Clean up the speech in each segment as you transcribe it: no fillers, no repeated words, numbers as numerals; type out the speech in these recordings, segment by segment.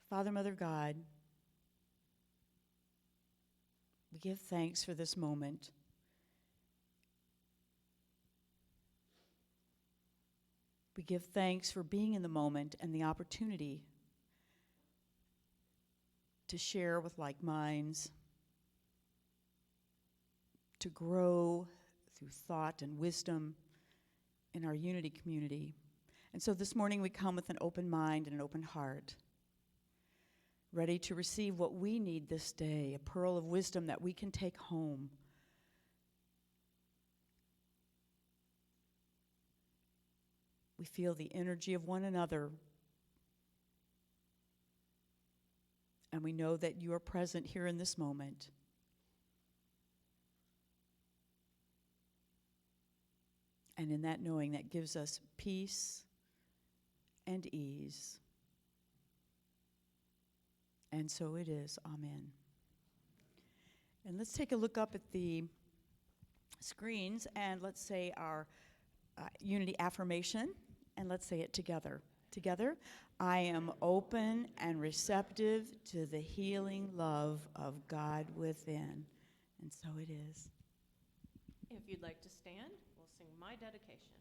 Father, Mother, God, we give thanks for this moment. We give thanks for being in the moment and the opportunity to share with like minds, to grow through thought and wisdom in our unity community. And so this morning we come with an open mind and an open heart, ready to receive what we need this day, a pearl of wisdom that we can take home. We feel the energy of one another, and we know that you are present here in this moment. And in that knowing, that gives us peace and ease. And so it is. Amen. And let's take a look up at the screens and let's say our unity affirmation, and let's say it together. Together, I am open and receptive to the healing love of God within. And so it is. If you'd like to stand, we'll sing My Dedication.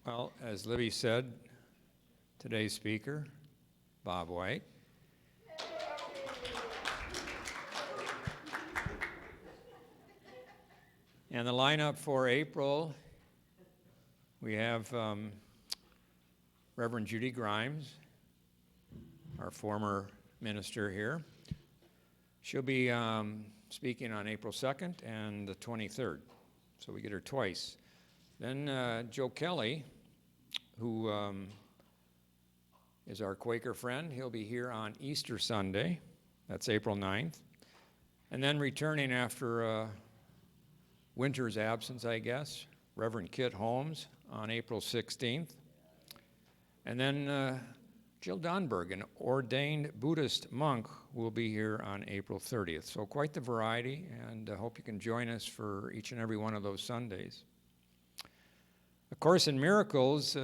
Well, as Libby said, today's speaker, Bob White. And the lineup for April, we have Reverend Judy Grimes, our former minister here. She'll be speaking on April 2nd and the 23rd. So we get her twice. Then Joe Kelly, who is our Quaker friend, he'll be here on Easter Sunday. That's April 9th. And then returning after winter's absence, I guess, Reverend Kit Holmes on April 16th. And then Jill Donberg, an ordained Buddhist monk, will be here on April 30th. So quite the variety, and I hope you can join us for each and every one of those Sundays. A Course in Miracles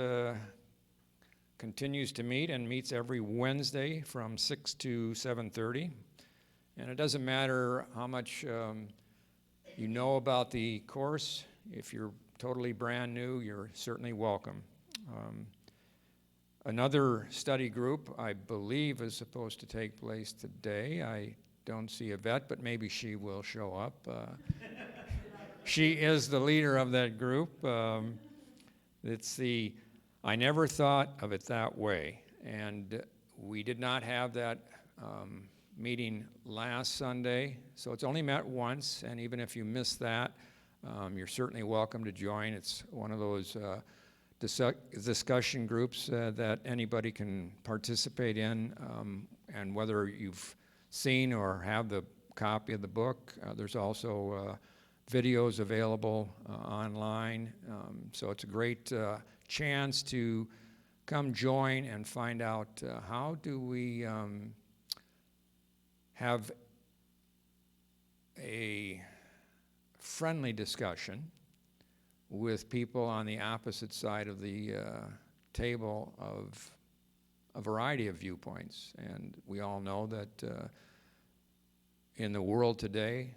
continues to meet and meets every Wednesday from 6 to 7:30. And it doesn't matter how much you know about the course. If you're totally brand new, you're certainly welcome. Another study group, I believe, is supposed to take place today. I don't see Yvette, but maybe she will show up. She is the leader of that group. It's the I Never Thought of It That Way. And we did not have that meeting last Sunday, so it's only met once, and even if you missed that, you're certainly welcome to join. It's one of those discussion groups that anybody can participate in, and whether you've seen or have the copy of the book, there's also videos available online, so it's a great chance to come join and find out how do we have a friendly discussion with people on the opposite side of the table of a variety of viewpoints. And we all know that in the world today,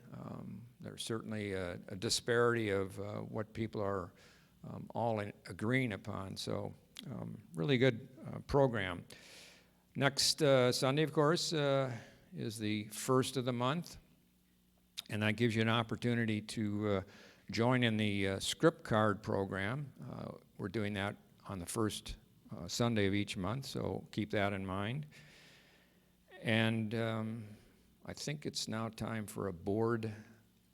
there's certainly a disparity of what people are all agreeing upon. So really good program. Next Sunday, of course, is the first of the month, and that gives you an opportunity to join in the script card program. We're doing that on the first Sunday of each month, so keep that in mind. And I think it's now time for a board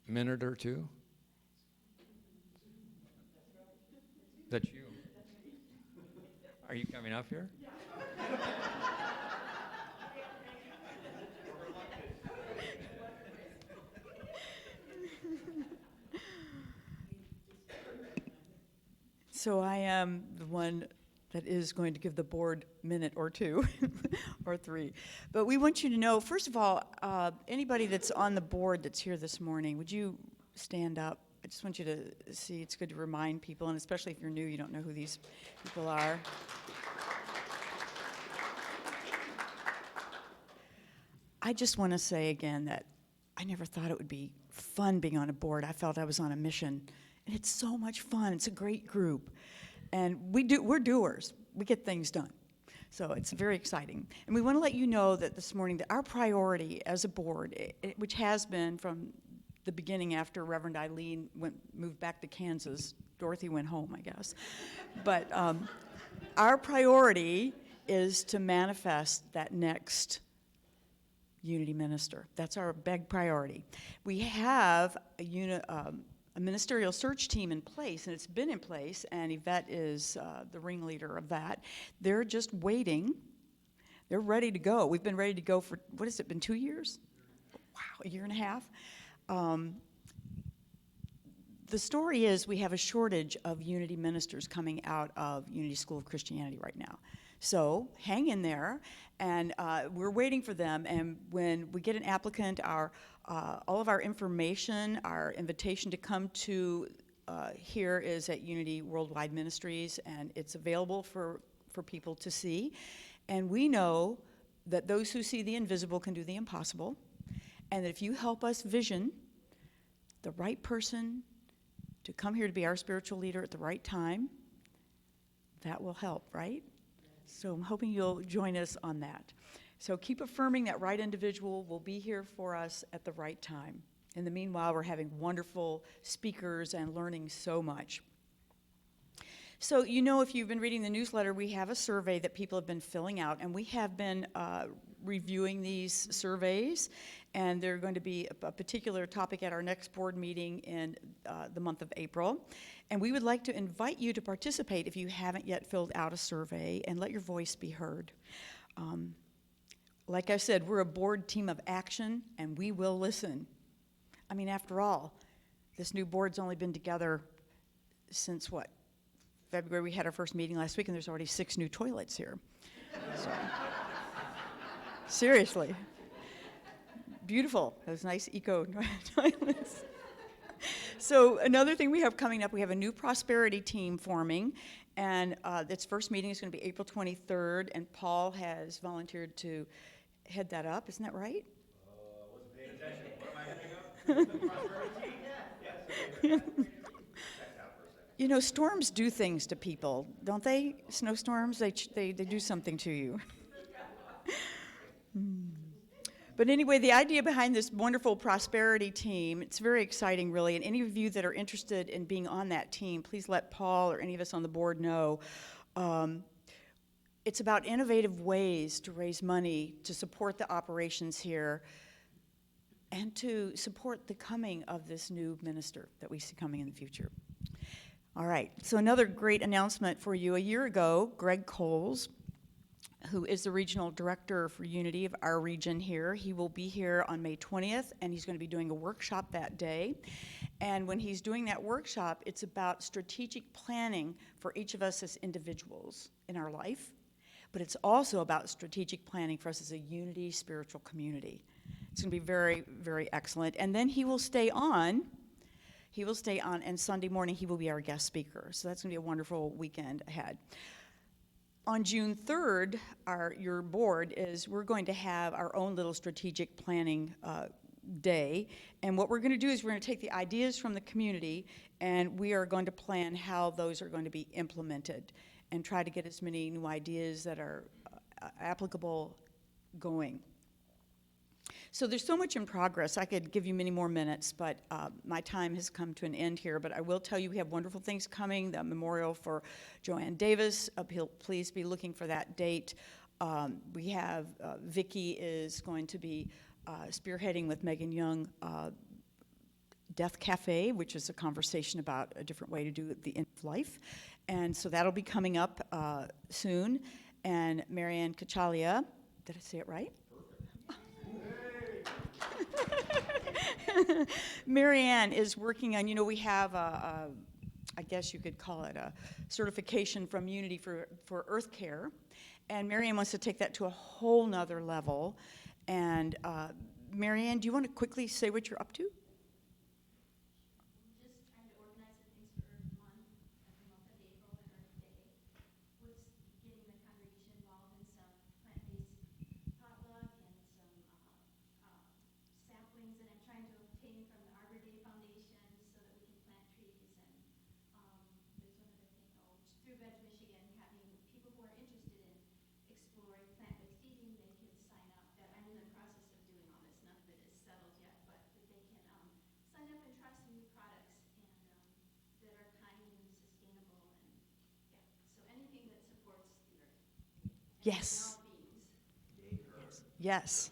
minute or two. That's you. Are you coming up here? So I am the one that is going to give the board minute or two or three. But we want you to know, first of all, anybody that's on the board that's here this morning, would you stand up? I just want you to see, it's good to remind people, and especially if you're new, you don't know who these people are. I just want to say again that I never thought it would be fun being on a board. I felt I was on a mission. And it's so much fun. It's a great group. And we're doers. We get things done. So it's very exciting. And we want to let you know that this morning that our priority as a board, which has been from the beginning after Reverend Eileen moved back to Kansas, Dorothy went home, I guess. But our priority is to manifest that next unity minister. That's our big priority. We have a ministerial search team in place, and it's been in place, and Yvette is the ringleader of that. They're just waiting. They're ready to go. We've been ready to go for, what has it been, 2 years? Wow, a year and a half. The story is we have a shortage of unity ministers coming out of Unity School of Christianity right now. So hang in there, and we're waiting for them. And when we get an applicant, all of our information, our invitation to come to here is at Unity Worldwide Ministries, and it's available for people to see. And we know that those who see the invisible can do the impossible, and that if you help us vision the right person to come here to be our spiritual leader at the right time, that will help, right? So I'm hoping you'll join us on that. So keep affirming that right individual will be here for us at the right time. In the meanwhile, we're having wonderful speakers and learning so much. So you know, if you've been reading the newsletter, we have a survey that people have been filling out, and we have been reviewing these surveys, and they're going to be a particular topic at our next board meeting in the month of April. And we would like to invite you to participate if you haven't yet filled out a survey, and let your voice be heard. Like I said, we're a board team of action, and we will listen. I mean, after all, this new board's only been together since what? February. We had our first meeting last week, and there's already 6 new toilets here. So, seriously. Beautiful. Those nice eco toilets. So another thing we have coming up, we have a new prosperity team forming, and its first meeting is going to be April 23rd, and Paul has volunteered to head that up. Isn't that right? Wasn't paying attention. What am I heading up? Prosperity team? Yes. Checked out for a second. You know, storms do things to people, don't they? Snowstorms, they do something to you. But anyway, the idea behind this wonderful prosperity team, it's very exciting, really. And any of you that are interested in being on that team, please let Paul or any of us on the board know. It's about innovative ways to raise money to support the operations here and to support the coming of this new minister that we see coming in the future. All right, so another great announcement for you. A year ago, Greg Coles, who is the regional director for Unity of our region here. He will be here on May 20th, and he's going to be doing a workshop that day. And when he's doing that workshop, it's about strategic planning for each of us as individuals in our life, but it's also about strategic planning for us as a Unity spiritual community. It's going to be very, very excellent. And then he will stay on. And Sunday morning he will be our guest speaker. So that's going to be a wonderful weekend ahead. On June 3rd, your board we're going to have our own little strategic planning day. And what we're going to do is we're going to take the ideas from the community, and we are going to plan how those are going to be implemented and try to get as many new ideas that are applicable going. So there's so much in progress. I could give you many more minutes, but my time has come to an end here. But I will tell you we have wonderful things coming. The memorial for Joanne Davis, please be looking for that date. We have, Vicki is going to be spearheading with Megan Young Death Cafe, which is a conversation about a different way to do the end of life. And so that'll be coming up soon. And Marianne Kachalia, did I say it right? Marianne is working on, we have I guess you could call it a certification from Unity for Earth Care. And Marianne wants to take that to a whole nother level. And Marianne, do you want to quickly say what you're up to? Just trying to organize some things for Earth Month, every month of April and Earth Day, with getting the congregation involved in some plant-based potluck and some saplings that I'm trying to obtain from the Arbor Day Foundation so that we can plant trees. And there's one other thing, through Veg Michigan, having people who are interested in exploring plant-based eating, they can sign up. That I'm in the process of doing all this. None of it is settled yet, but that they can sign up and try some new products and that are kind and sustainable. And yeah, so anything that supports the earth. And Yes. all beings. Yes.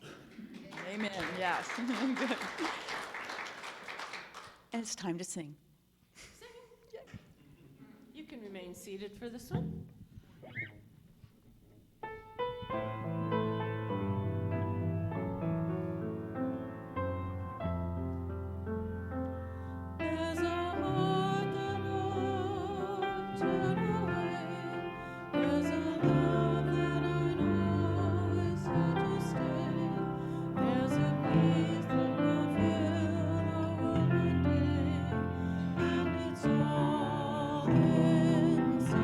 Amen. Yes. Good. And it's time to sing. You can remain seated for this one. There's a heart that won't turn away. There's a love that I know is here to stay. There's a peace that will fill our world one day, and it's all inside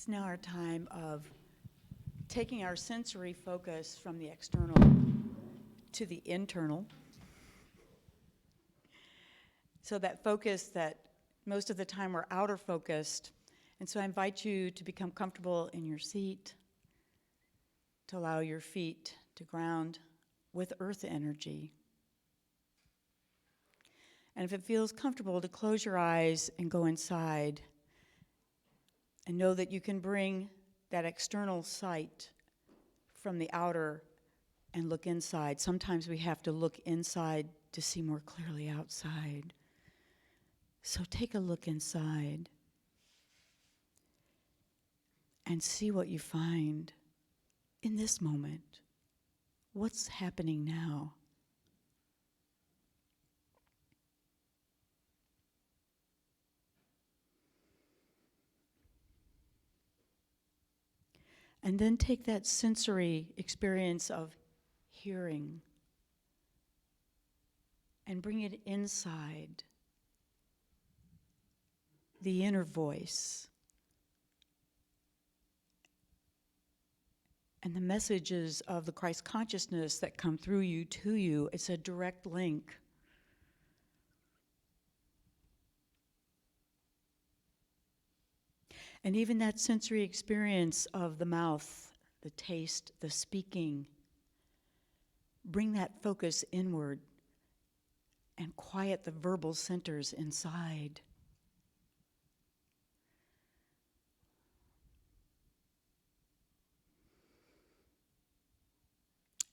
It's now our time of taking our sensory focus from the external to the internal. So that focus that most of the time we're outer focused. And so I invite you to become comfortable in your seat, to allow your feet to ground with earth energy. And if it feels comfortable, to close your eyes and go inside and know that you can bring that external sight from the outer and look inside. Sometimes we have to look inside to see more clearly outside. So take a look inside and see what you find in this moment. What's happening now? And then take that sensory experience of hearing and bring it inside, the inner voice. And the messages of the Christ consciousness that come through you to you, it's a direct link. And even that sensory experience of the mouth, the taste, the speaking, bring that focus inward and quiet the verbal centers inside.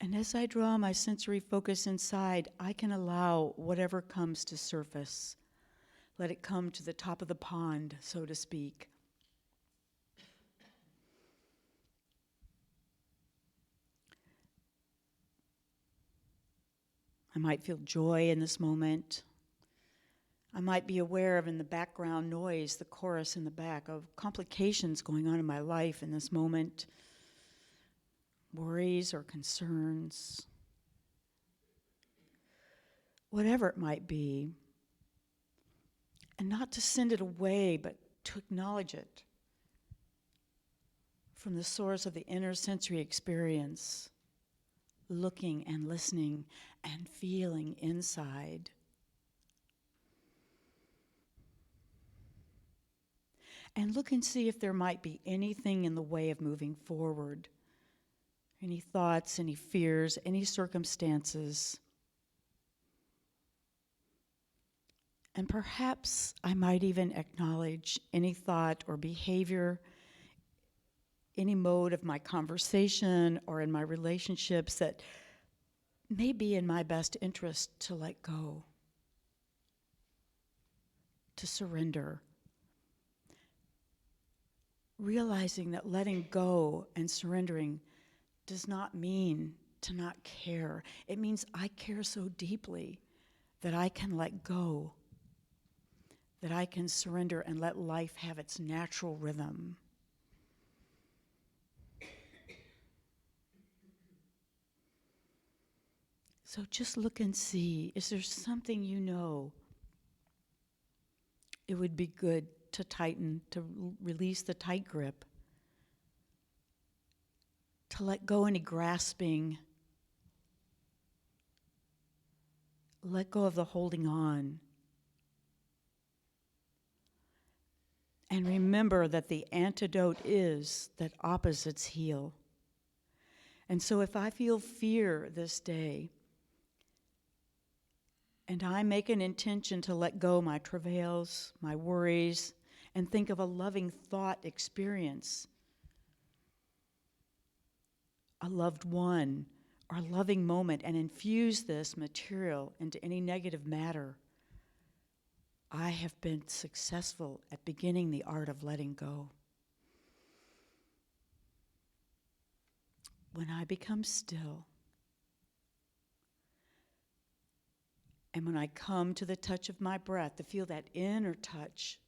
And as I draw my sensory focus inside, I can allow whatever comes to surface. Let it come to the top of the pond, so to speak. I might feel joy in this moment. I might be aware of in the background noise, the chorus in the back, of complications going on in my life in this moment, worries or concerns, whatever it might be. And not to send it away, but to acknowledge it from the source of the inner sensory experience, looking and listening and feeling inside. And look and see if there might be anything in the way of moving forward. Any thoughts, any fears, any circumstances. And perhaps I might even acknowledge any thought or behavior, any mode of my conversation or in my relationships that may be in my best interest to let go, to surrender. Realizing that letting go and surrendering does not mean to not care. It means I care so deeply that I can let go, that I can surrender and let life have its natural rhythm. So just look and see, is there something you know it would be good to tighten, to release the tight grip, to let go any grasping, let go of the holding on. And remember that the antidote is that opposites heal. And so if I feel fear this day, and I make an intention to let go my travails, my worries, and think of a loving thought experience, a loved one, or a loving moment, and infuse this material into any negative matter, I have been successful at beginning the art of letting go. When I become still, and when I come to the touch of my breath, to feel that inner touch,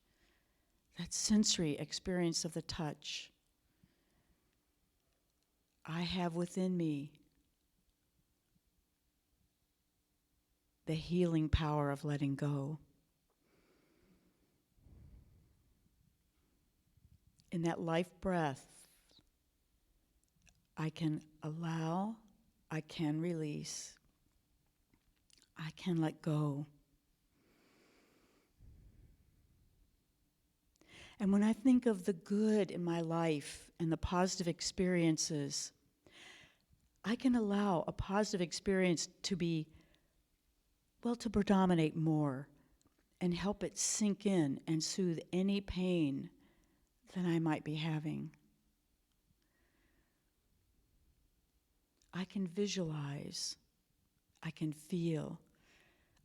that sensory experience of the touch, I have within me the healing power of letting go. in that life breath, I can allow, I can release, I can let go. And when I think of the good in my life and the positive experiences, I can allow a positive experience to be, well, to predominate more and help it sink in and soothe any pain that I might be having. I can visualize, I can feel,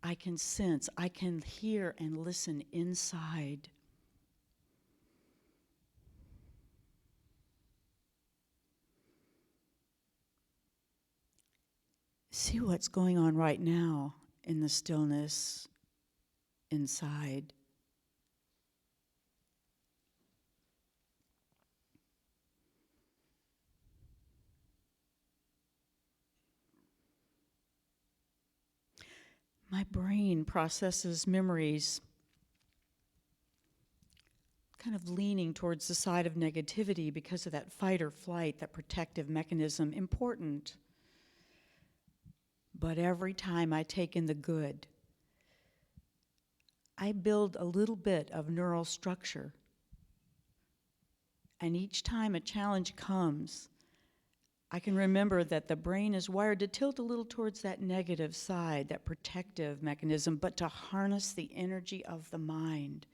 I can sense, I can hear and listen inside. See what's going on right now in the stillness inside. My brain processes memories, kind of leaning towards the side of negativity because of that fight or flight, that protective mechanism, important. But every time I take in the good, I build a little bit of neural structure. And each time a challenge comes, I can remember that the brain is wired to tilt a little towards that negative side, that protective mechanism, but to harness the energy of the mind.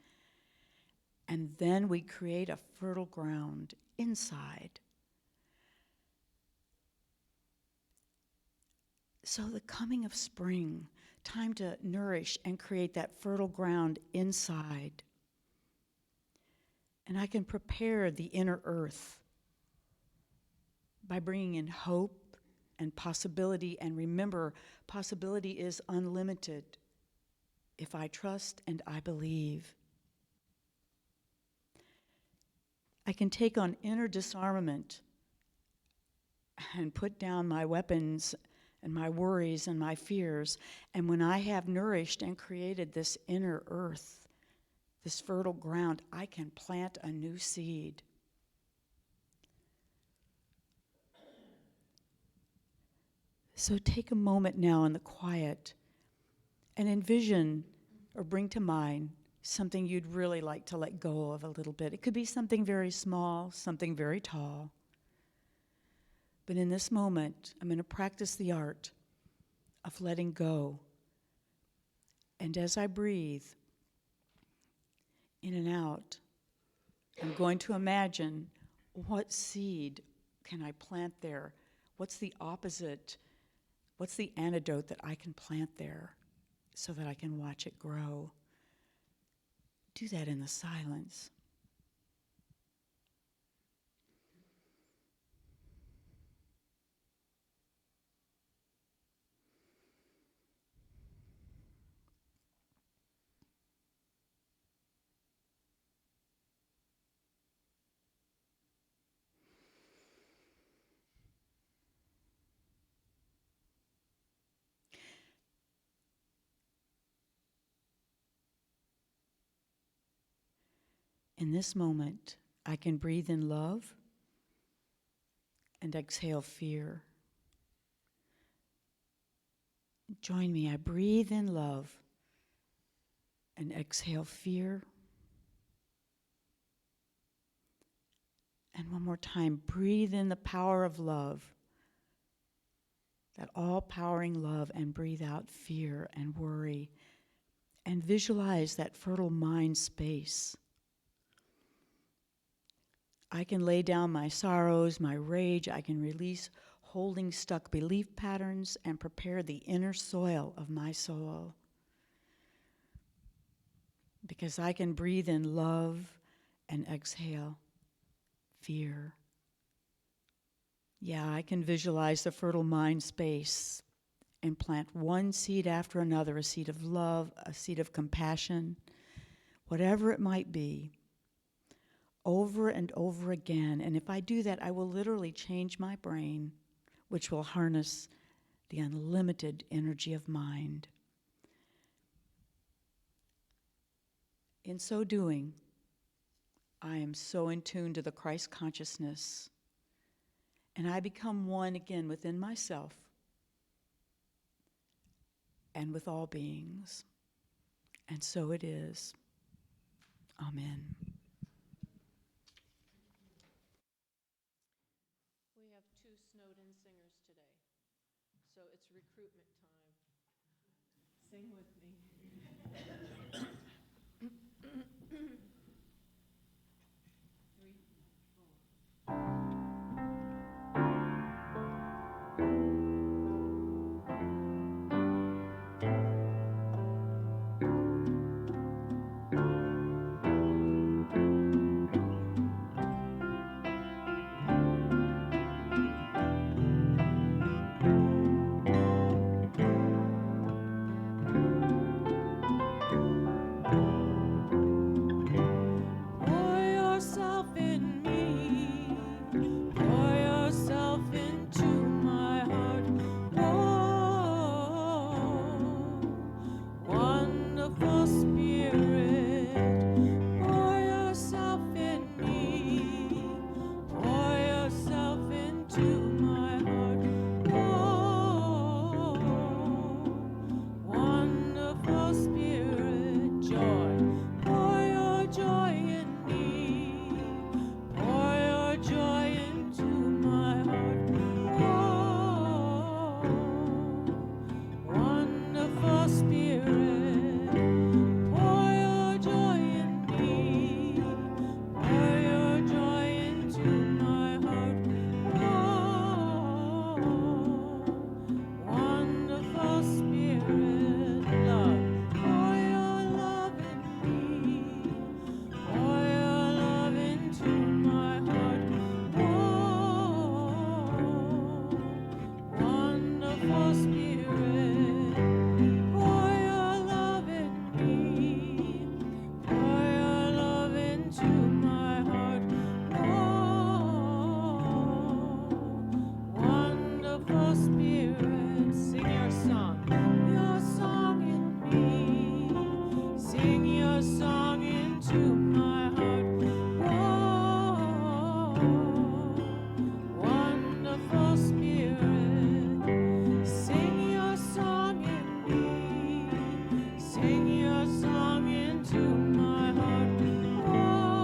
And then we create a fertile ground inside. So the coming of spring, time to nourish and create that fertile ground inside. And I can prepare the inner earth by bringing in hope and possibility. And remember, possibility is unlimited if I trust and I believe. I can take on inner disarmament and put down my weapons and my worries and my fears. And when I have nourished and created this inner earth, this fertile ground, I can plant a new seed. So take a moment now in the quiet and envision or bring to mind something you'd really like to let go of a little bit. It could be something very small, something very tall. But in this moment, I'm going to practice the art of letting go. And as I breathe in and out, I'm going to imagine what seed can I plant there? What's the opposite? What's the antidote that I can plant there so that I can watch it grow? Do that in the silence. In this moment, I can breathe in love and exhale fear. Join me. I breathe in love and exhale fear. And one more time, breathe in the power of love, that all-powering love, and breathe out fear and worry. And visualize that fertile mind space. I can lay down my sorrows, my rage. I can release holding stuck belief patterns and prepare the inner soil of my soul. Because I can breathe in love and exhale fear. Yeah, I can visualize the fertile mind space and plant one seed after another, a seed of love, a seed of compassion, whatever it might be, over and over again. And if I do that, I will literally change my brain, which will harness the unlimited energy of mind. In so doing, I am so in tune to the Christ consciousness, and I become one again within myself and with all beings. And so it is. Amen. We have 2 Snowden singers today, so it's recruitment time. Sing with me. Pour yourself in me, pour yourself into my heart. Whoa, wonderful Spirit, pour yourself in me, pour yourself into my heart. Whoa, wonderful Spirit, joy. Pour your joy in me. Pour your joy into my heart. Whoa, wonderful Spirit. Pour your joy in me. Pour your joy into my heart. Whoa, wonderful Spirit. Love. Pour your love in me. Pour your love into my heart. Whoa, wonderful Spirit. Pour your love in me. Pour your love into my heart. Whoa, wonderful Spirit. Sing your song in me. Sing your song into my heart. Whoa, wonderful Spirit. Sing your song in me. Sing your song into my heart. Whoa,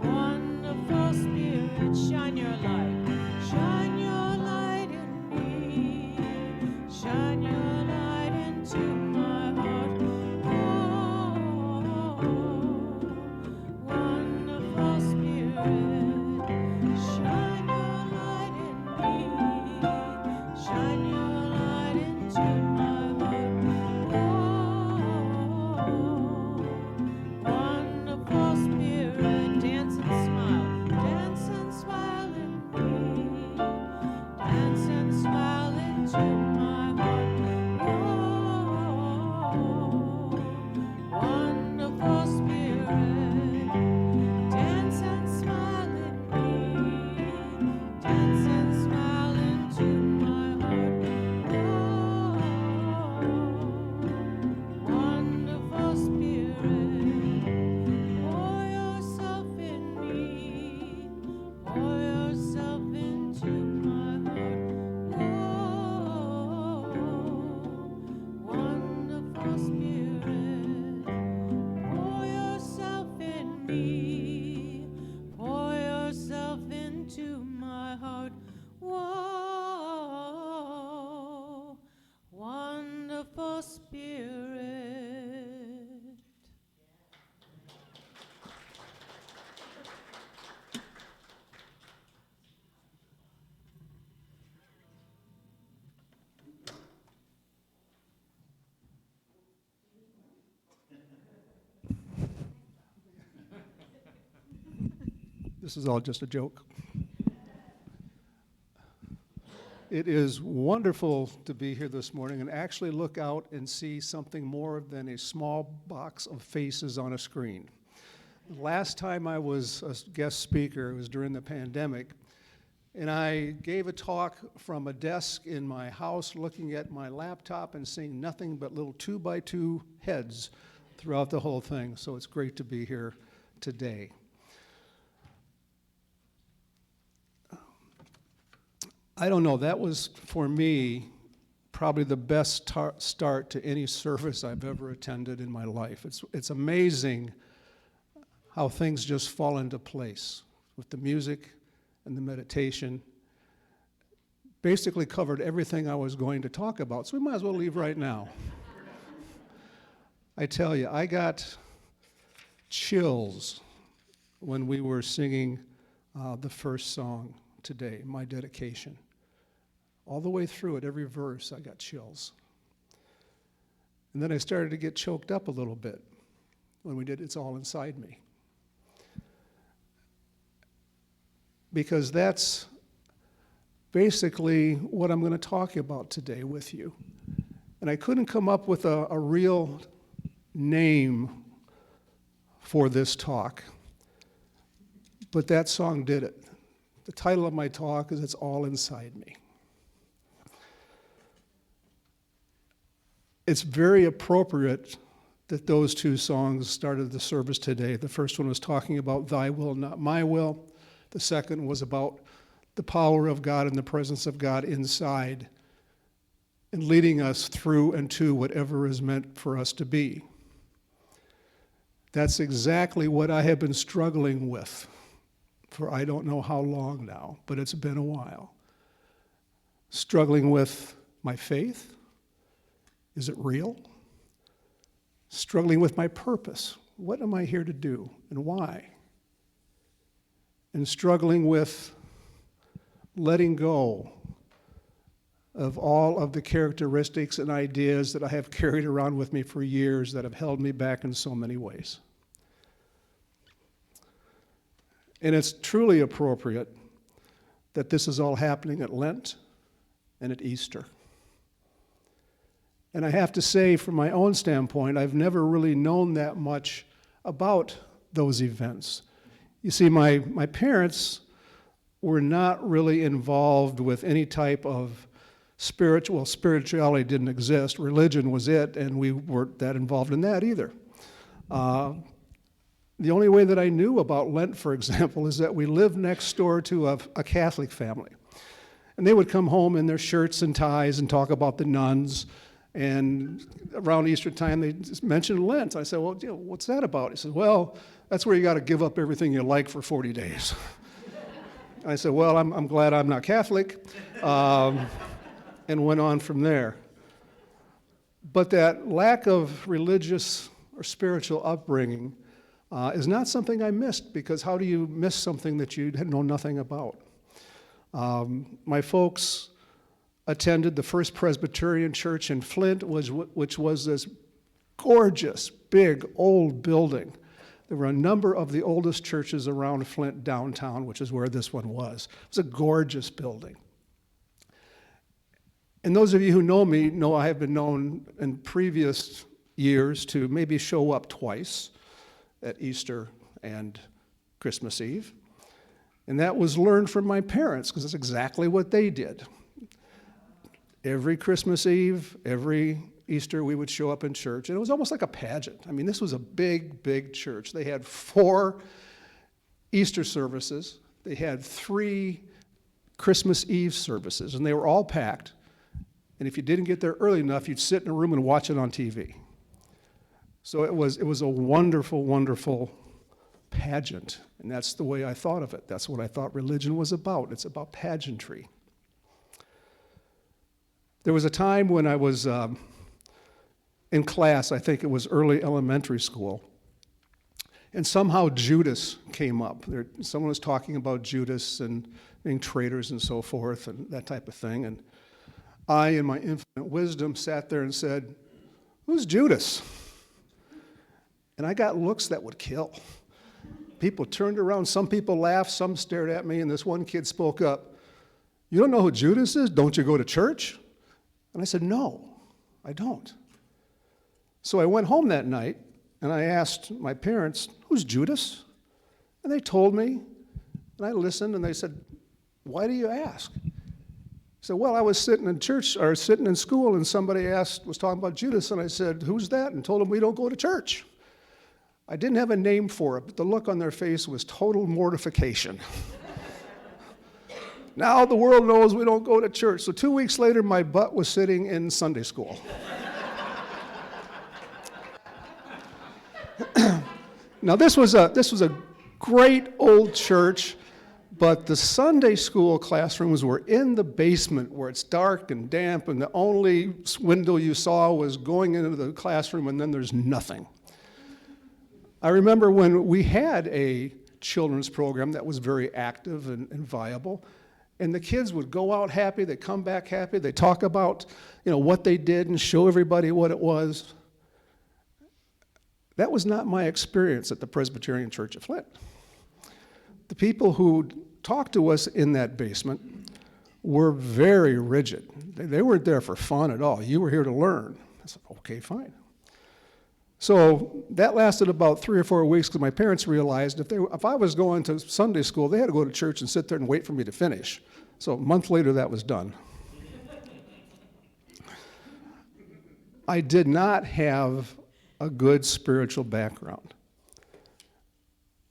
wonderful Spirit. Shine your light. Shine your light in me. Shine your light into my heart. Whoa, wonderful Spirit. Shine your light in me. Shine your light into my heart. Whoa, wonderful Spirit. Dance and smile. Dance and smile in me. Dance and smile into my heart. Whoa, wonderful Spirit. Dance and smile in me. Dance and smile into my heart. Whoa, wonderful Spirit. Pour yourself in me. Pour yourself into my heart. Whoa, wonderful Spirit. Pour yourself in me. Pour yourself into my heart. Whoa, wonderful Spirit. This is all just a joke. It is wonderful to be here this morning and actually look out and see something more than a small box of faces on a screen. Last time I was a guest speaker, it was during the pandemic, and I gave a talk from a desk in my house looking at my laptop and seeing nothing but little 2x2 heads throughout the whole thing. So it's great to be here today. I don't know, that was, for me, probably the best start to any service I've ever attended in my life. It's amazing how things just fall into place with the music and the meditation. Basically covered everything I was going to talk about, so we might as well leave right now. I tell you, I got chills when we were singing the first song today, My Dedication. All the way through it, every verse, I got chills. And then I started to get choked up a little bit when we did It's All Inside Me. Because that's basically what I'm going to talk about today with you. And I couldn't come up with a real name for this talk, but that song did it. The title of my talk is It's All Inside Me. It's very appropriate that those two songs started the service today. The first one was talking about thy will, not my will. The second was about the power of God and the presence of God inside and leading us through and to whatever is meant for us to be. That's exactly what I have been struggling with for I don't know how long now, but it's been a while. Struggling with my faith. Is it real? Struggling with my purpose. What am I here to do and why? And struggling with letting go of all of the characteristics and ideas that I have carried around with me for years that have held me back in so many ways. And it's truly appropriate that this is all happening at Lent and at Easter. And I have to say, from my own standpoint, I've never really known that much about those events. You see, my parents were not really involved with any type of spirituality didn't exist. Religion was it, and we weren't that involved in that either. The only way that I knew about Lent, for example, is that we lived next door to a Catholic family. And they would come home in their shirts and ties and talk about the nuns. And around Easter time, they just mentioned Lent. I said, well, what's that about? He said, well, that's where you got to give up everything you like for 40 days. I said, well, I'm glad I'm not Catholic, and went on from there. But that lack of religious or spiritual upbringing is not something I missed, because how do you miss something that you know nothing about? My folks attended the First Presbyterian Church in Flint, which was this gorgeous, big, old building. There were a number of the oldest churches around Flint downtown, which is where this one was. It was a gorgeous building. And those of you who know me know I have been known in previous years to maybe show up twice at Easter and Christmas Eve. And that was learned from my parents, because that's exactly what they did. Every Christmas Eve, every Easter, we would show up in church, and it was almost like a pageant. I mean, this was a big, big church. They had 4 Easter services. They had 3 Christmas Eve services, and they were all packed. And if you didn't get there early enough, you'd sit in a room and watch it on TV. So it was a wonderful, wonderful pageant, and that's the way I thought of it. That's what I thought religion was about. It's about pageantry. There was a time when I was in class, I think it was early elementary school, and somehow Judas came up. Someone was talking about Judas and being traitors and so forth and that type of thing, and I, in my infinite wisdom, sat there and said, "Who's Judas?" And I got looks that would kill. People turned around, some people laughed, some stared at me, and this one kid spoke up, "You don't know who Judas is? Don't you go to church?" And I said, "No, I don't." So I went home that night, and I asked my parents, "Who's Judas?" And they told me, and I listened, and they said, "Why do you ask?" So, well, I was sitting in church or sitting in school, and somebody was talking about Judas, and I said, "Who's that?" And told them we don't go to church. I didn't have a name for it, but the look on their face was total mortification. Now the world knows we don't go to church. So 2 weeks later, my butt was sitting in Sunday school. Now this was a great old church, but the Sunday school classrooms were in the basement where it's dark and damp, and the only window you saw was going into the classroom, and then there's nothing. I remember when we had a children's program that was very active and viable, and the kids would go out happy, they'd come back happy, they'd talk about, what they did and show everybody what it was. That was not my experience at the Presbyterian Church of Flint. The people who talked to us in that basement were very rigid. They weren't there for fun at all. You were here to learn. I said, okay, fine. So that lasted about 3 or 4 weeks because my parents realized if I was going to Sunday school, they had to go to church and sit there and wait for me to finish. So a month later, that was done. I did not have a good spiritual background.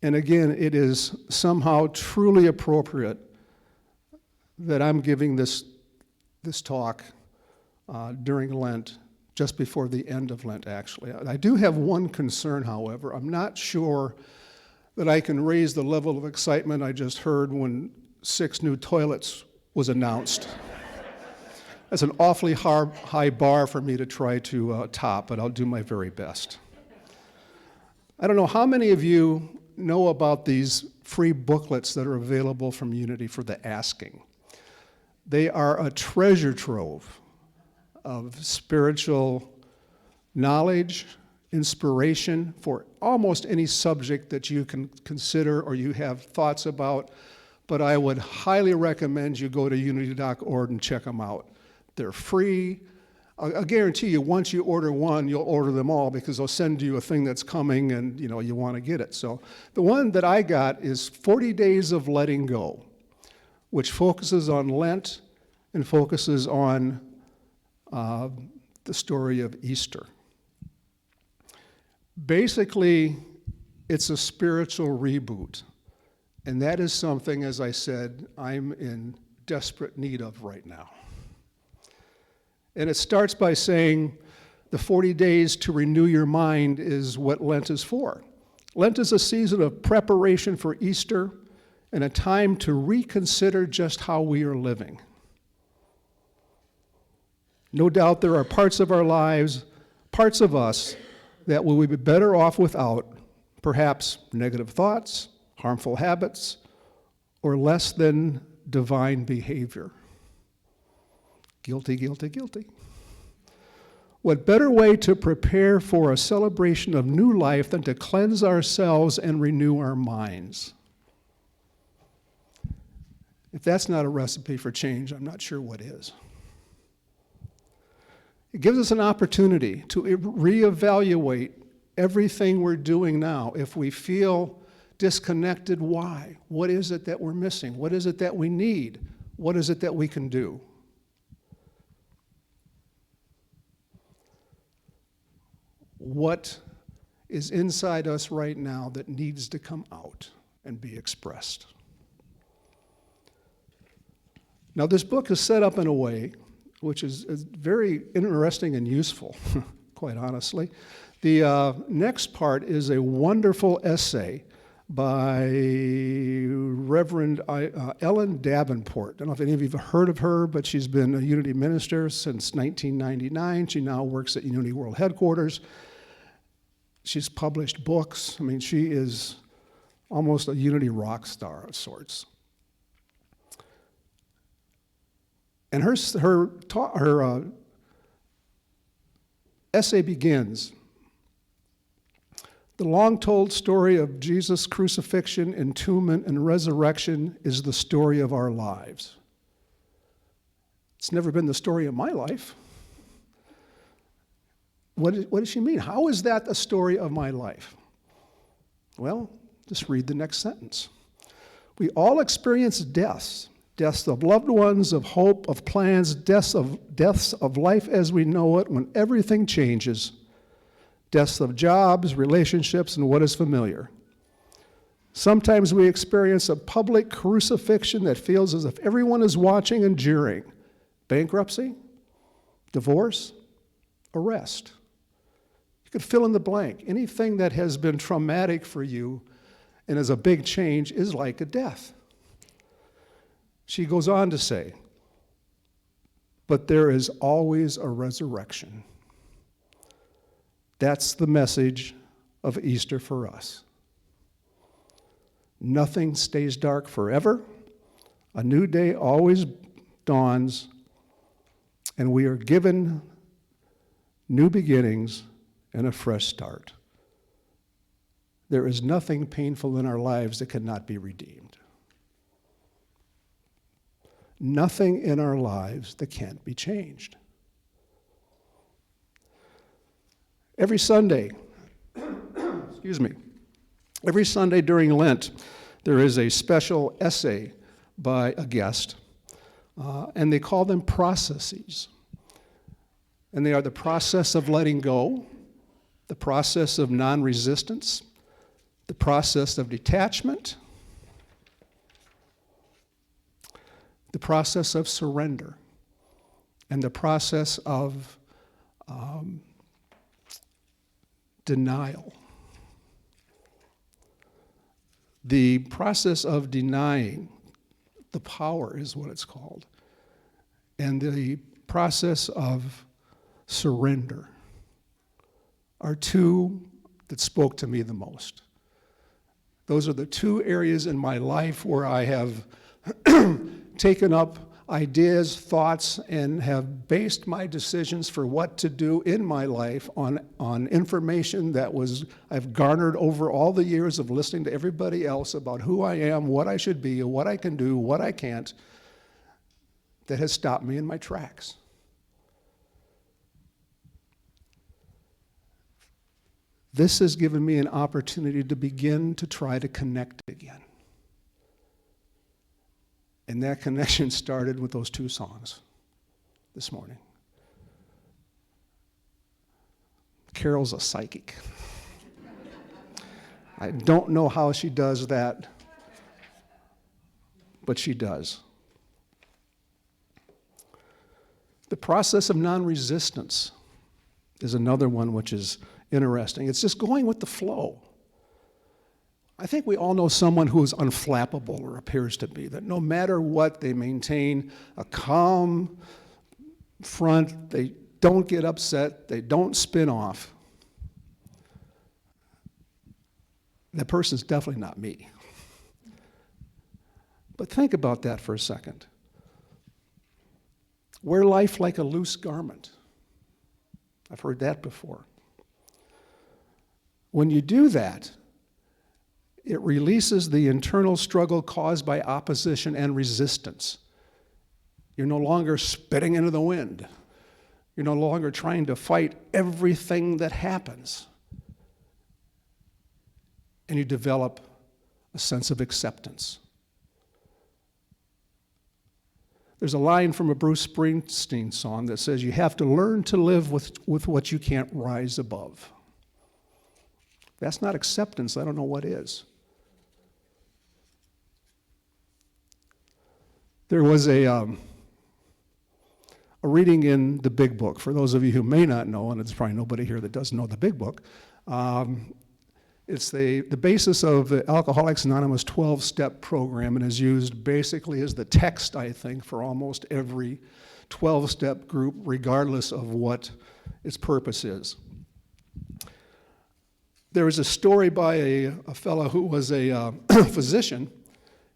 And again, it is somehow truly appropriate that I'm giving this talk during Lent, just before the end of Lent, actually. I do have one concern, however. I'm not sure that I can raise the level of excitement I just heard when 6 new toilets was announced. That's an awfully high bar for me to try to top, but I'll do my very best. I don't know how many of you know about these free booklets that are available from Unity for the asking. They are a treasure trove of spiritual knowledge, inspiration for almost any subject that you can consider or you have thoughts about, but I would highly recommend you go to unity.org and check them out. They're free. I'll guarantee you, once you order one, you'll order them all because they'll send you a thing that's coming and you want to get it. So the one that I got is 40 Days of Letting Go, which focuses on Lent and focuses on the story of Easter. Basically, it's a spiritual reboot, and that is something, as I said, I'm in desperate need of right now. And it starts by saying the 40 days to renew your mind is what Lent is for. Lent is a season of preparation for Easter and a time to reconsider just how we are living. No doubt there are parts of our lives, parts of us, that we would be better off without, perhaps negative thoughts, harmful habits, or less than divine behavior. Guilty, guilty, guilty. What better way to prepare for a celebration of new life than to cleanse ourselves and renew our minds? If that's not a recipe for change, I'm not sure what is. It gives us an opportunity to reevaluate everything we're doing now. If we feel disconnected, why? What is it that we're missing? What is it that we need? What is it that we can do? What is inside us right now that needs to come out and be expressed? Now, this book is set up in a way which is very interesting and useful, quite honestly. The next part is a wonderful essay by Reverend Ellen Davenport. I don't know if any of you have heard of her, but she's been a Unity minister since 1999. She now works at Unity World Headquarters. She's published books. I mean, she is almost a Unity rock star of sorts. And her essay begins, "The long-told story of Jesus' crucifixion, entombment, and resurrection is the story of our lives." It's never been the story of my life. What does she mean? How is that the story of my life? Well, just read the next sentence. "We all experience deaths, Deaths of loved ones, of hope, of plans, deaths of life as we know it when everything changes. Deaths of jobs, relationships, and what is familiar. Sometimes we experience a public crucifixion that feels as if everyone is watching and jeering. Bankruptcy, divorce, arrest. You could fill in the blank. Anything that has been traumatic for you and is a big change is like a death. She goes on to say, but there is always a resurrection. That's the message of Easter for us. Nothing stays dark forever. A new day always dawns, and we are given new beginnings and a fresh start. There is nothing painful in our lives that cannot be redeemed. Nothing in our lives that can't be changed. Every Sunday, excuse me, every Sunday during Lent, there is a special essay by a guest, and they call them processes. And they are the process of letting go, the process of non-resistance, the process of detachment, the process of surrender, and the process of denial. The process of denying the power is what it's called, and the process of surrender are two that spoke to me the most. Those are the two areas in my life where I have taken up ideas, thoughts, and have based my decisions for what to do in my life on information that I've garnered over all the years of listening to everybody else about who I am, what I should be, what I can do, what I can't, that has stopped me in my tracks. This has given me an opportunity to begin to try to connect again. And that connection started with those two songs this morning. Carol's a psychic. I don't know how she does that, but she does. The process of non-resistance is another one which is interesting. It's just going with the flow. I think we all know someone who is unflappable, or appears to be, that no matter what, they maintain a calm front, they don't get upset, they don't spin off. That person's definitely not me. But think about that for a second. Wear life like a loose garment. I've heard that before. When you do that, it releases the internal struggle caused by opposition and resistance. You're no longer spitting into the wind. You're no longer trying to fight everything that happens. And you develop a sense of acceptance. There's a line from a Bruce Springsteen song that says, you have to learn to live with what you can't rise above. If that's not acceptance, I don't know what is. There was a reading in the Big Book. For those of you who may not know, and it's probably nobody here that doesn't know the Big Book, it's the basis of the Alcoholics Anonymous 12-step program, and is used basically as the text, I think, for almost every 12-step group, regardless of what its purpose is. There was a story by a fellow who was a physician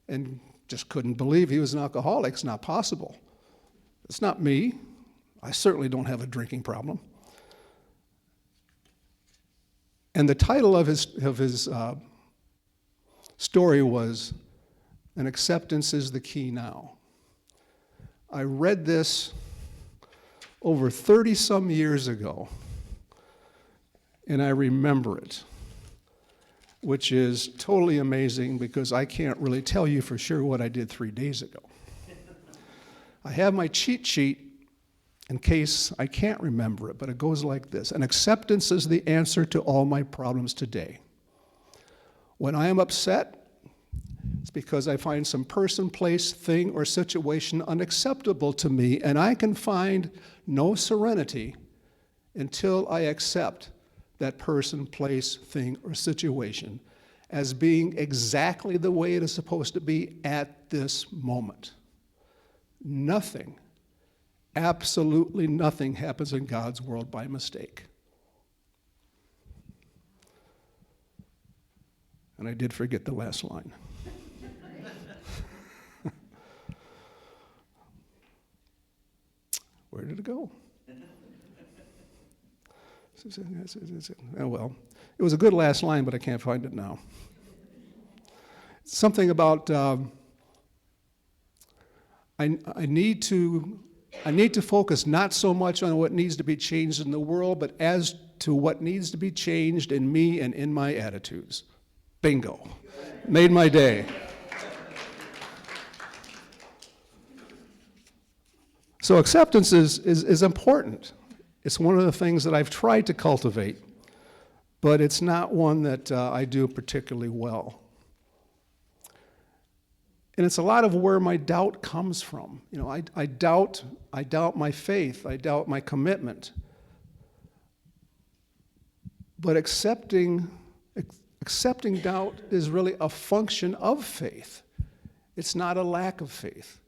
and just couldn't believe he was an alcoholic. It's not possible. It's not me. I certainly don't have a drinking problem. And the title of his story was, "An Acceptance is the Key Now." I read this over 30-some years ago, and I remember it, which is totally amazing because I can't really tell you for sure what I did 3 days ago. I have my cheat sheet in case I can't remember it, but it goes like this. And acceptance is the answer to all my problems today. When I am upset, it's because I find some person, place, thing, or situation unacceptable to me, and I can find no serenity until I accept that person, place, thing, or situation as being exactly the way it is supposed to be at this moment. Nothing, absolutely nothing happens in God's world by mistake. And I did forget the last line. Where did it go? Oh, well, it was a good last line, but I can't find it now. Something about I need to focus not so much on what needs to be changed in the world, but as to what needs to be changed in me and in my attitudes. Bingo. Made my day. So acceptance is important. It's one of the things that I've tried to cultivate, but it's not one that I do particularly well. And it's a lot of where my doubt comes from. You know, I doubt my faith, I doubt my commitment. But accepting doubt is really a function of faith. It's not a lack of faith.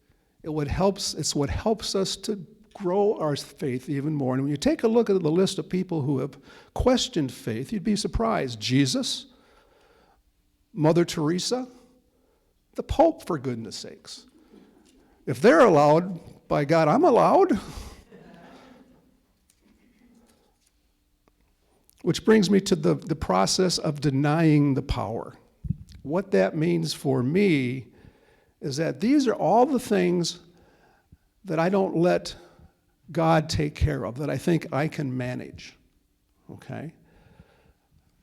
It's what helps us to grow our faith even more. And when you take a look at the list of people who have questioned faith, you'd be surprised. Jesus, Mother Teresa, the Pope, for goodness sakes. If they're allowed, by God, I'm allowed. Which brings me to the process of denying the power. What that means for me is that these are all the things that I don't let God take care of, that I think I can manage, okay?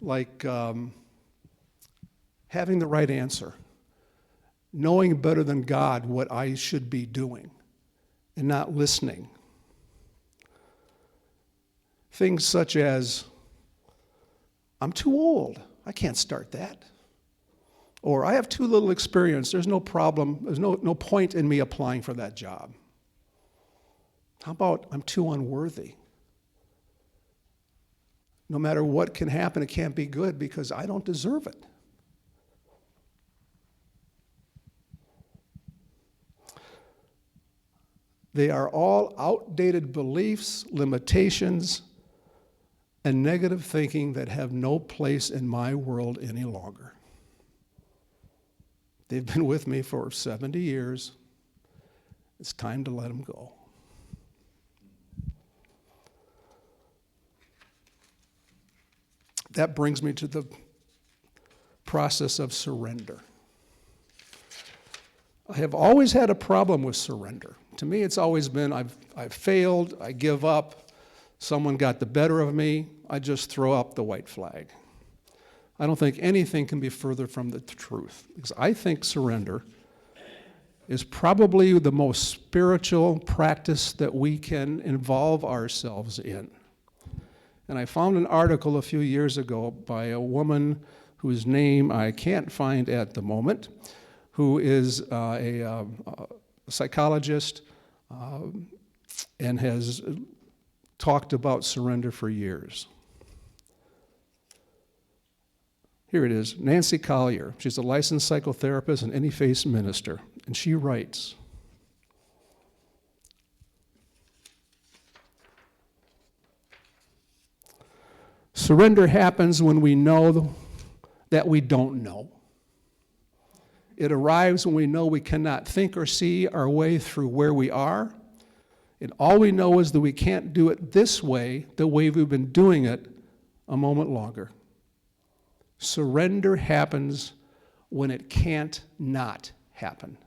Like having the right answer, knowing better than God what I should be doing, and not listening. Things such as, I'm too old, I can't start that. Or I have too little experience, there's no problem, there's no point in me applying for that job. How about I'm too unworthy? No matter what can happen, it can't be good because I don't deserve it. They are all outdated beliefs, limitations, and negative thinking that have no place in my world any longer. They've been with me for 70 years. It's time to let them go. That brings me to the process of surrender. I have always had a problem with surrender. To me, it's always been, I've failed, I give up, someone got the better of me, I just throw up the white flag. I don't think anything can be further from the truth, because I think surrender is probably the most spiritual practice that we can involve ourselves in. And I found an article a few years ago by a woman whose name I can't find at the moment, who is a psychologist and has talked about surrender for years. Here it is, Nancy Collier. She's a licensed psychotherapist and any-faith minister, and she writes, surrender happens when we know that we don't know. It arrives when we know we cannot think or see our way through where we are, and all we know is that we can't do it this way, the way we've been doing it, a moment longer. Surrender happens when it can't not happen.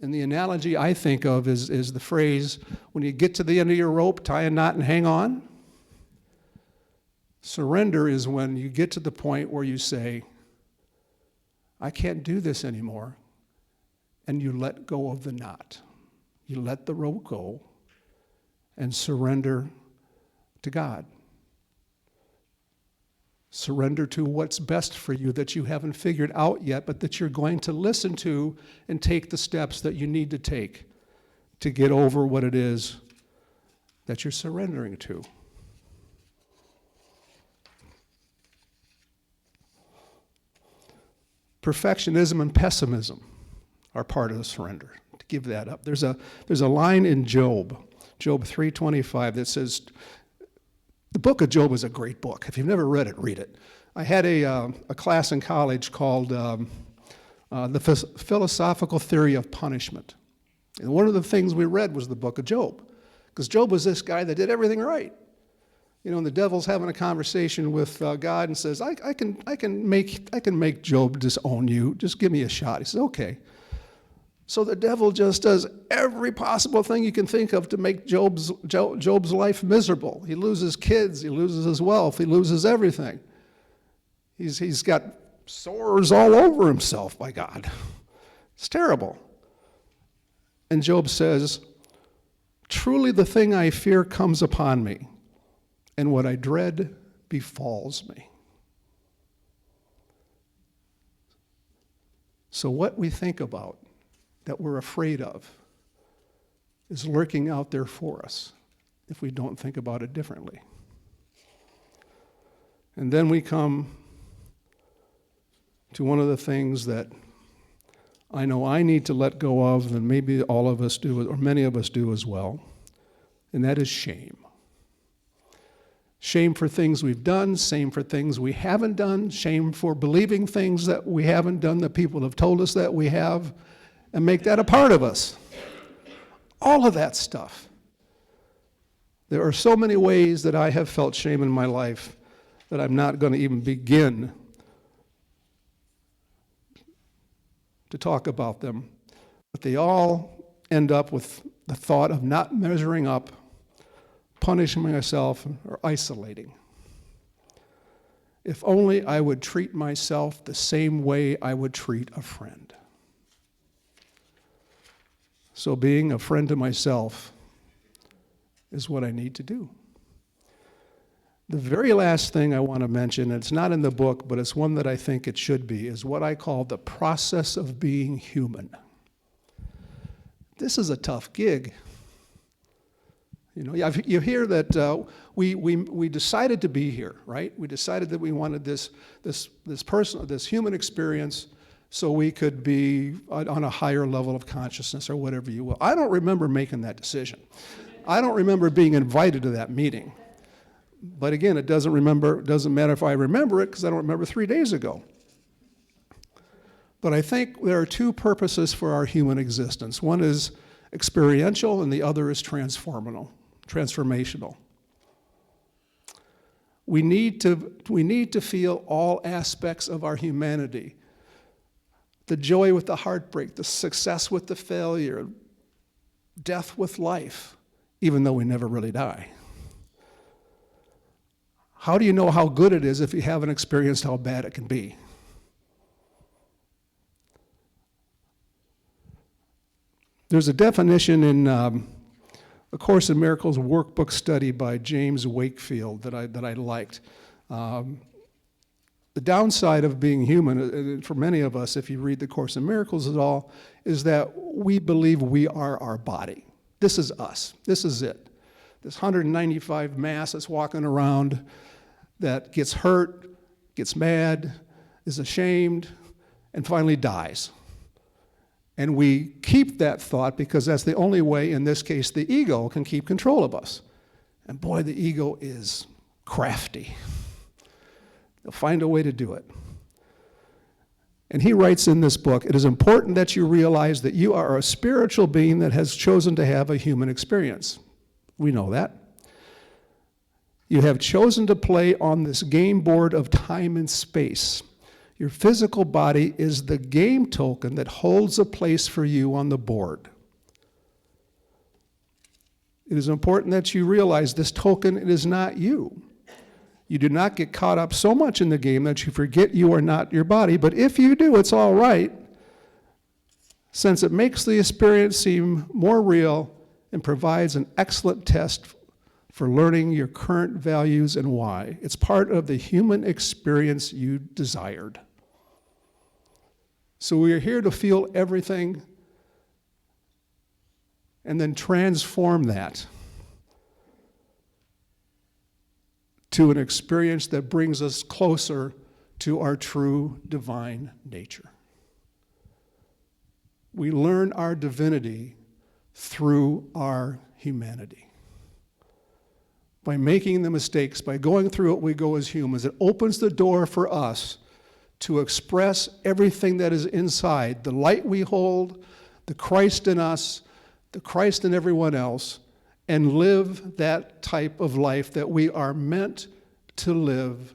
And the analogy I think of is the phrase, when you get to the end of your rope, tie a knot and hang on. Surrender is when you get to the point where you say, I can't do this anymore, and you let go of the knot. You let the rope go and surrender to God. Surrender to what's best for you that you haven't figured out yet, but that you're going to listen to and take the steps that you need to take to get over what it is that you're surrendering to. Perfectionism and pessimism are part of the surrender, to give that up. There's a line in Job 3:25, that says, the book of Job is a great book. If you've never read it, read it. I had a class in college called The Philosophical Theory of Punishment. And one of the things we read was the book of Job, because Job was this guy that did everything right. You know, and the devil's having a conversation with God and says, I can make Job disown you. Just give me a shot. He says, okay. So the devil just does every possible thing you can think of to make Job's life miserable. He loses kids, he loses his wealth, he loses everything. He's got sores all over himself by God. It's terrible. And Job says, truly the thing I fear comes upon me, and what I dread befalls me. So what we think about, that we're afraid of, is lurking out there for us if we don't think about it differently. And then we come to one of the things that I know I need to let go of, and maybe all of us do, or many of us do as well, and that is shame. Shame for things we've done, shame for things we haven't done, shame for believing things that we haven't done that people have told us that we have, and make that a part of us. All of that stuff. There are so many ways that I have felt shame in my life that I'm not going to even begin to talk about them. But they all end up with the thought of not measuring up, punishing myself, or isolating. If only I would treat myself the same way I would treat a friend. So being a friend to myself is what I need to do. The very last thing I want to mention, and it's not in the book, but it's one that I think it should be, is what I call the process of being human. This is a tough gig. You know, you hear that we decided to be here, right? We decided that we wanted this human experience so we could be on a higher level of consciousness or whatever you will. I don't remember making that decision. I don't remember being invited to that meeting. But again, it doesn't matter if I remember it, because I don't remember 3 days ago. But I think there are two purposes for our human existence. One is experiential, and the other is transformational. We need to feel all aspects of our humanity. The joy with the heartbreak, the success with the failure, death with life, even though we never really die. How do you know how good it is if you haven't experienced how bad it can be? There's a definition in A Course in Miracles workbook study by James Wakefield that I liked. The downside of being human, for many of us, if you read the Course in Miracles at all, is that we believe we are our body. This is us. This is it. This 195 mass that's walking around that gets hurt, gets mad, is ashamed, and finally dies. And we keep that thought because that's the only way, in this case, the ego can keep control of us. And boy, the ego is crafty. They'll find a way to do it. And he writes in this book, it is important that you realize that you are a spiritual being that has chosen to have a human experience. We know that. You have chosen to play on this game board of time and space. Your physical body is the game token that holds a place for you on the board. It is important that you realize this token, it is not you. You do not get caught up so much in the game that you forget you are not your body, but if you do, it's all right. since it makes the experience seem more real and provides an excellent test for learning your current values and why. It's part of the human experience you desired. So we are here to feel everything and then transform that to an experience that brings us closer to our true divine nature. We learn our divinity through our humanity. By making the mistakes, by going through what we go as humans, it opens the door for us to express everything that is inside, the light we hold, the Christ in us, the Christ in everyone else, and live that type of life that we are meant to live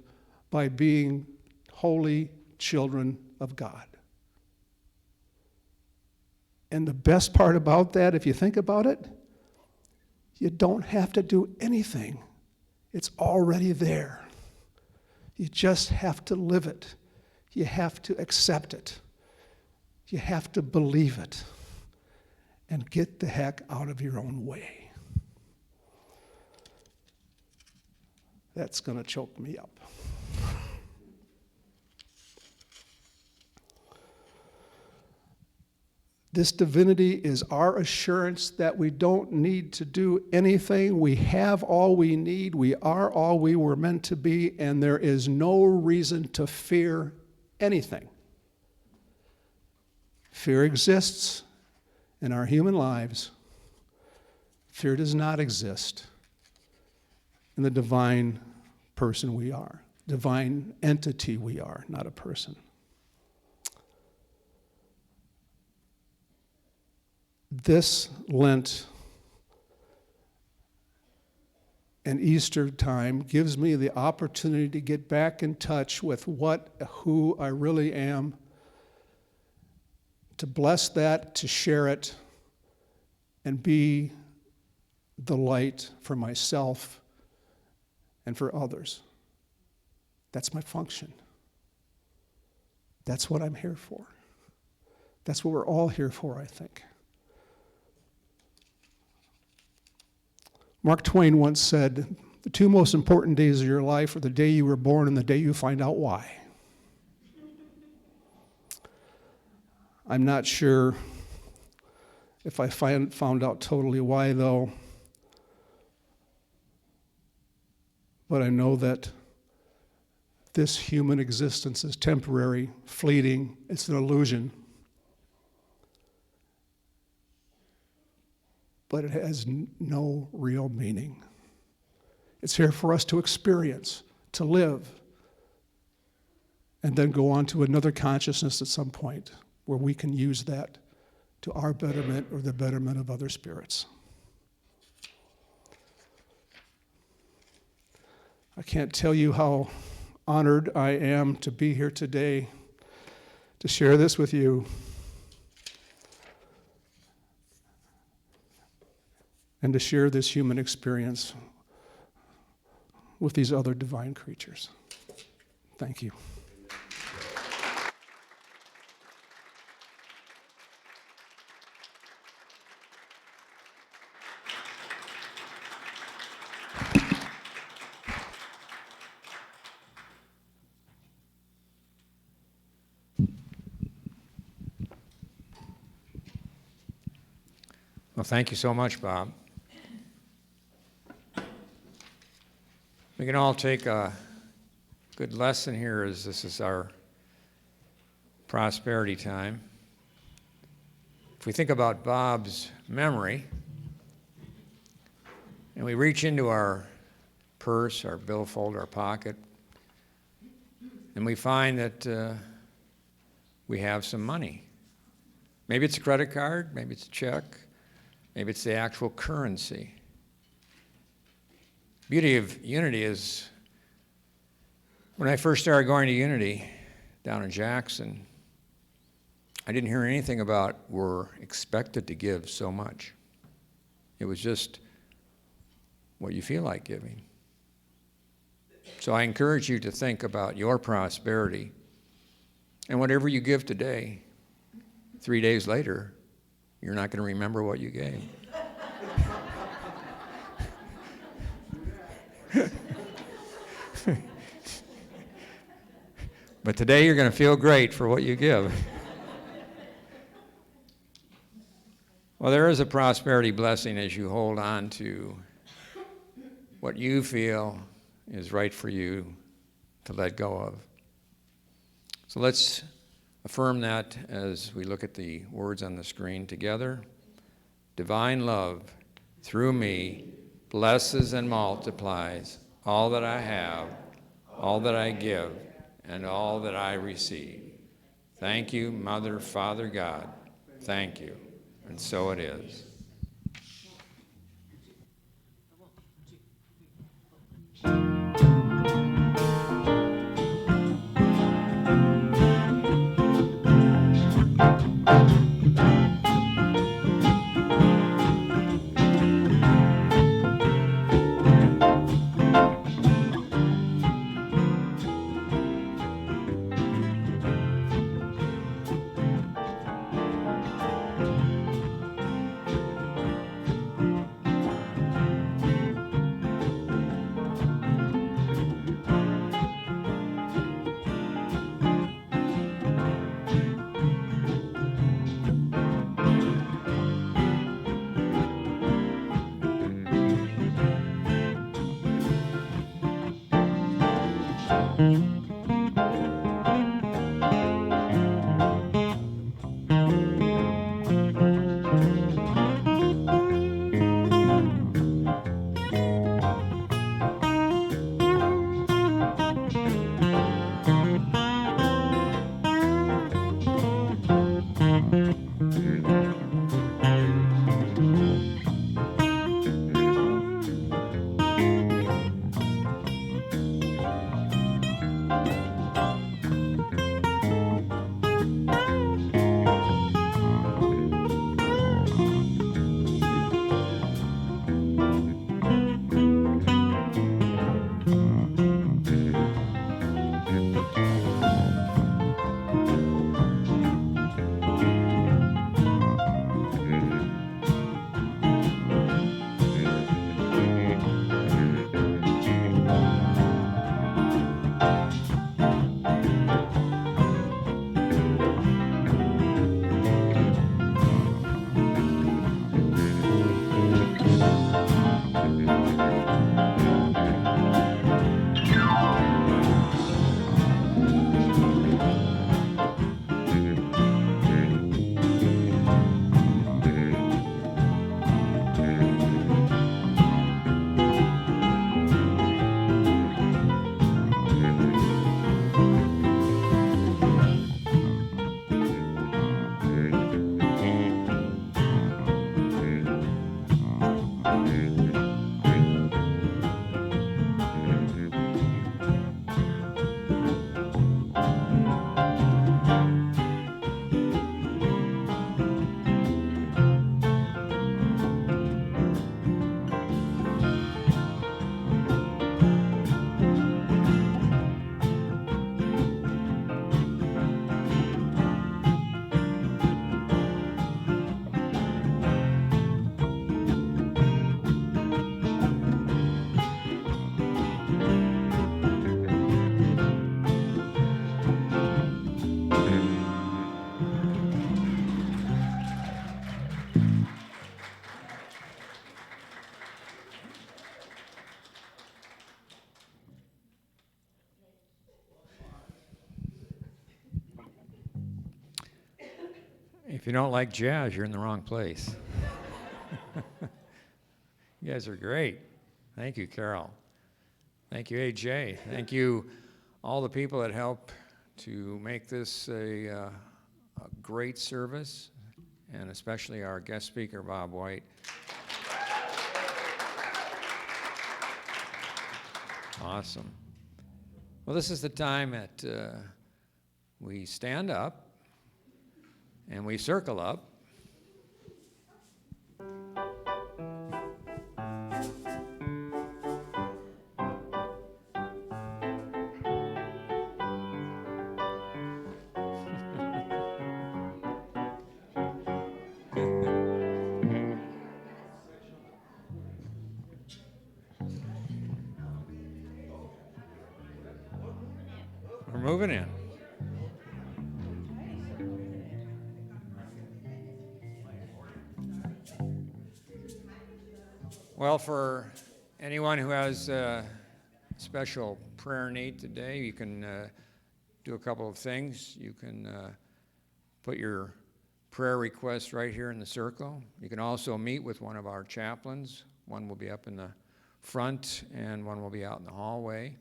by being holy children of God. And the best part about that, if you think about it, you don't have to do anything. It's already there. You just have to live it. You have to accept it. You have to believe it. And get the heck out of your own way. That's going to choke me up. This divinity is our assurance that we don't need to do anything. We have all we need. We are all we were meant to be, and there is no reason to fear anything. Fear exists in our human lives. Fear does not exist in the divine person we are, divine entity we are, not a person. This Lent and Easter time gives me the opportunity to get back in touch with who I really am, to bless that, to share it, and be the light for myself and for others. That's my function. That's what I'm here for. That's what we're all here for, I think. Mark Twain once said, "The two most important days of your life are the day you were born and the day you find out why." I'm not sure if I found out totally why, though. But I know that this human existence is temporary, fleeting, it's an illusion. But it has no real meaning. It's here for us to experience, to live, and then go on to another consciousness at some point where we can use that to our betterment or the betterment of other spirits. I can't tell you how honored I am to be here today to share this with you. And to share this human experience with these other divine creatures. Thank you. Well, thank you so much, Bob. We can all take a good lesson here as this is our prosperity time. If we think about Bob's memory, and we reach into our purse, our billfold, our pocket, and we find that we have some money. Maybe it's a credit card, maybe it's a check, maybe it's the actual currency. Beauty of Unity is, when I first started going to Unity down in Jackson, I didn't hear anything about we're expected to give so much. It was just what you feel like giving. So I encourage you to think about your prosperity, and whatever you give today, 3 days later, you're not going to remember what you gave. But today you're going to feel great for what you give. Well, there is a prosperity blessing as you hold on to what you feel is right for you to let go of. So let's affirm that as we look at the words on the screen together. Divine love, through me, blesses and multiplies all that I have, all that I give, and all that I receive. Thank you, Mother, Father, God. Thank you. And so it is. If you don't like jazz, you're in the wrong place. You guys are great. Thank you, Carol. Thank you, AJ. Thank you, all the people that help to make this a great service, and especially our guest speaker, Bob White. Awesome. Well, this is the time that we stand up and we circle up. moving in. Well, for anyone who has a special prayer need today, you can do a couple of things. You can put your prayer request right here in the circle. You can also meet with one of our chaplains. One will be up in the front and one will be out in the hallway.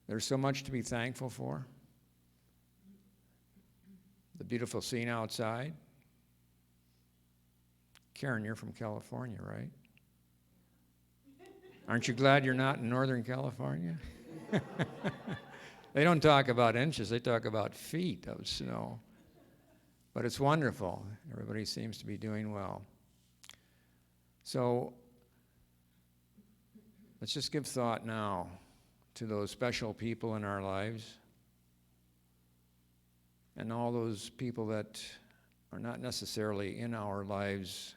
There's so much to be thankful for. The beautiful scene outside. Karen, you're from California, right? Aren't you glad you're not in Northern California? They don't talk about inches, they talk about feet of snow. But it's wonderful. Everybody seems to be doing well. So let's just give thought now to those special people in our lives and all those people that are not necessarily in our lives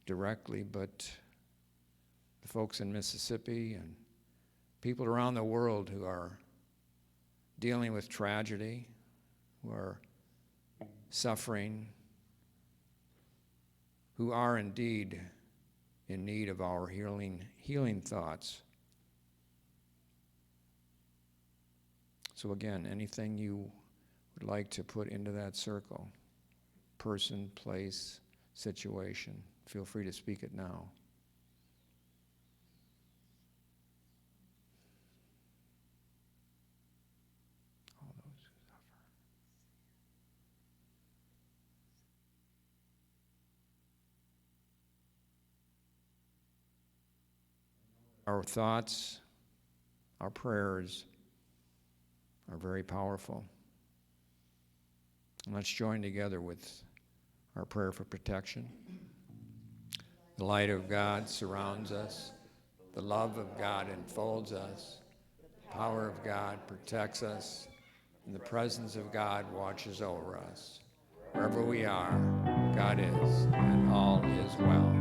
directly, but the folks in Mississippi and people around the world who are dealing with tragedy, who are suffering, who are indeed in need of our healing thoughts. So again, anything you would like to put into that circle, person, place, situation, feel free to speak it now. All those who suffer. Our thoughts, our prayers are very powerful. And let's join together with our prayer for protection. The light of God surrounds us. The love of God enfolds us. The power of God protects us. And the presence of God watches over us. Wherever we are, God is, and all is well.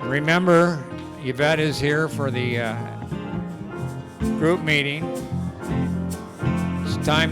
Remember, Yvette is here for the group meeting. It's time to